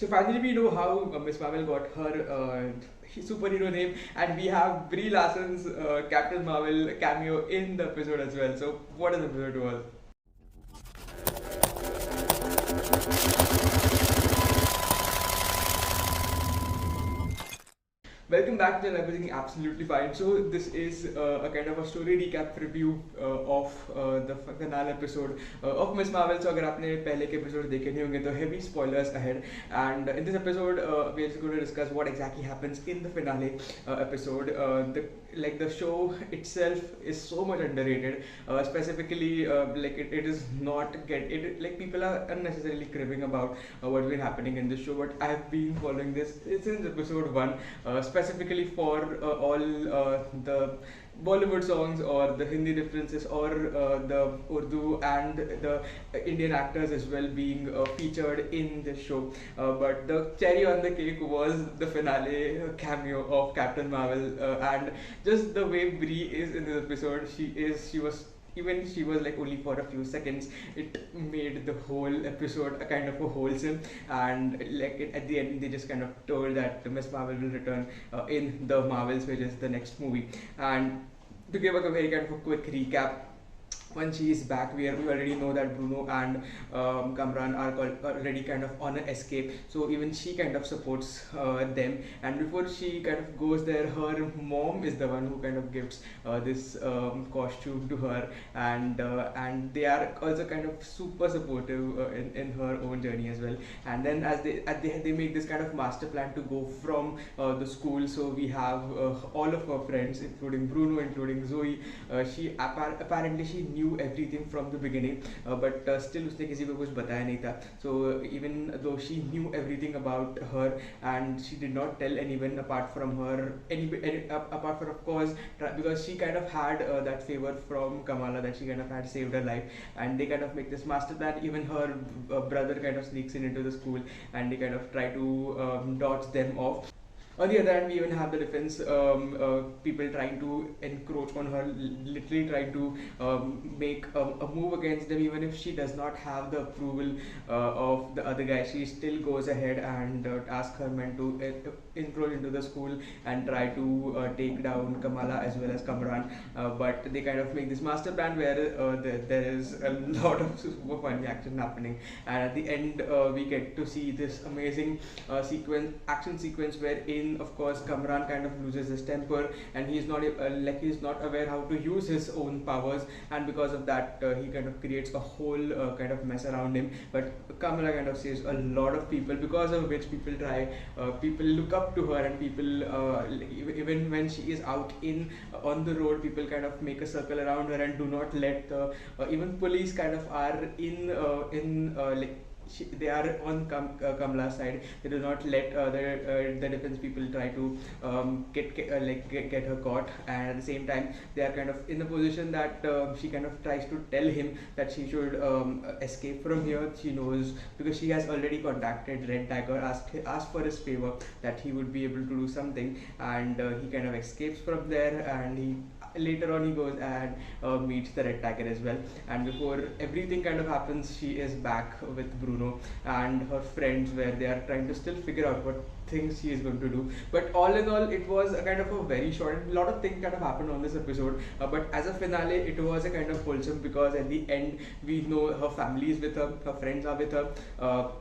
So finally we know how Miss Marvel got her superhero name, and we have Brie Larson's Captain Marvel cameo in the episode as well. So what an episode it was. Welcome back to Everything Absolutely Fine. So this is a kind of a story recap review of the finale episode of Miss Marvel. So अगर आपने पहले के episode देखे नहीं होंगे तो heavy spoilers ahead. And in this episode, we are just going to discuss what exactly happens in the finale episode. The show itself is so much underrated. Specifically, it is not like people are unnecessarily cribbing about what's been happening in this show. But I have been following this since episode one. Specifically for all the Bollywood songs or the Hindi references or the Urdu and the Indian actors as well being featured in the show. But the cherry on the cake was the finale cameo of Captain Marvel, and just the way Brie is in this episode. She was even she was like only for a few seconds, it made the whole episode a kind of a wholesome, and at the end they just kind of told that Miss Marvel will return in the Marvels, which is the next movie. And to give a very kind of a quick recap, when she is back, we already know that Bruno and Kamran are already kind of on an escape. So even she kind of supports them. And before she kind of goes there, her mom is the one who kind of gives this costume to her, and they are also kind of super supportive in her own journey as well. And then as they make this kind of master plan to go from the school. So we have all of her friends, including Bruno, including Zoe. She apparently she knew everything from the beginning, but still उसने किसी को कुछ बताया नहीं था. So even though she knew everything about her, and she did not tell anyone apart from her, apart from of course because she kind of had that favor from Kamala, that she kind of had saved her life, and they kind of make this master plan. Even her brother kind of sneaks into the school, and they kind of try to dodge them off. On the other hand, we even have the defense people trying to encroach on her, literally trying to make a move against them. Even if she does not have the approval of the other guy, she still goes ahead and asks her men to encroach into the school and try to take down Kamala as well as Kamran. But they kind of make this master plan where there is a lot of super funny action happening, and at the end we get to see this amazing action sequence wherein of course Kamran kind of loses his temper, and he's not aware how to use his own powers, and because of that he kind of creates a whole kind of mess around him. But Kamala kind of saves a lot of people, because of which people look up to her, and people even when she is out on the road, people kind of make a circle around her and do not let even police kind of are they are on Kamala's side. They do not let the defense people try to get her caught, and at the same time they are kind of in the position that she kind of tries to tell him that she should escape from here. She knows, because she has already contacted Red Tiger, asked for his favor that he would be able to do something, and he kind of escapes from there, and later on he goes and meets the Red Tiger as well. And before everything kind of happens, she is back with Bruno and her friends, where they are trying to still figure out what things she is going to do. But all in all, it was a kind of a very short, a lot of things kind of happened on this episode, but as a finale it was a kind of wholesome, because at the end we know her family is with her friends are with her.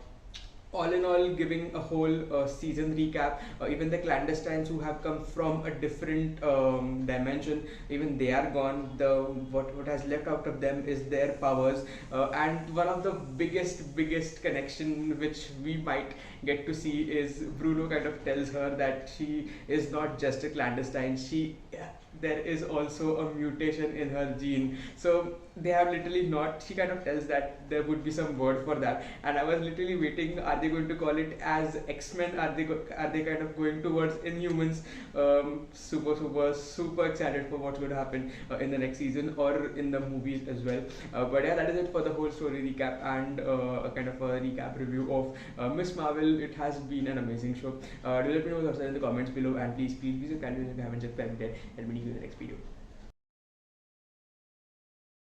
All in all, giving a whole season recap. Even the clandestines who have come from a different dimension, even they are gone. What has left out of them is their powers, and one of the biggest connection which we might get to see is Bruno kind of tells her that she is not just a clandestine. There is also a mutation in her gene. So they have literally not, she kind of tells that there would be some word for that, and I was literally waiting, are they going to call it as Xmen? Are they kind of going towards Inhumans? Super excited for what's going to happen in the next season or in the movies as well. But yeah, that is it for the whole story recap and a kind of a recap review of Miss Marvel. It has been an amazing show. Do let me know your thoughts in the comments below, and please subscribe if you haven't subscribed yet, and we'll see you in the next video.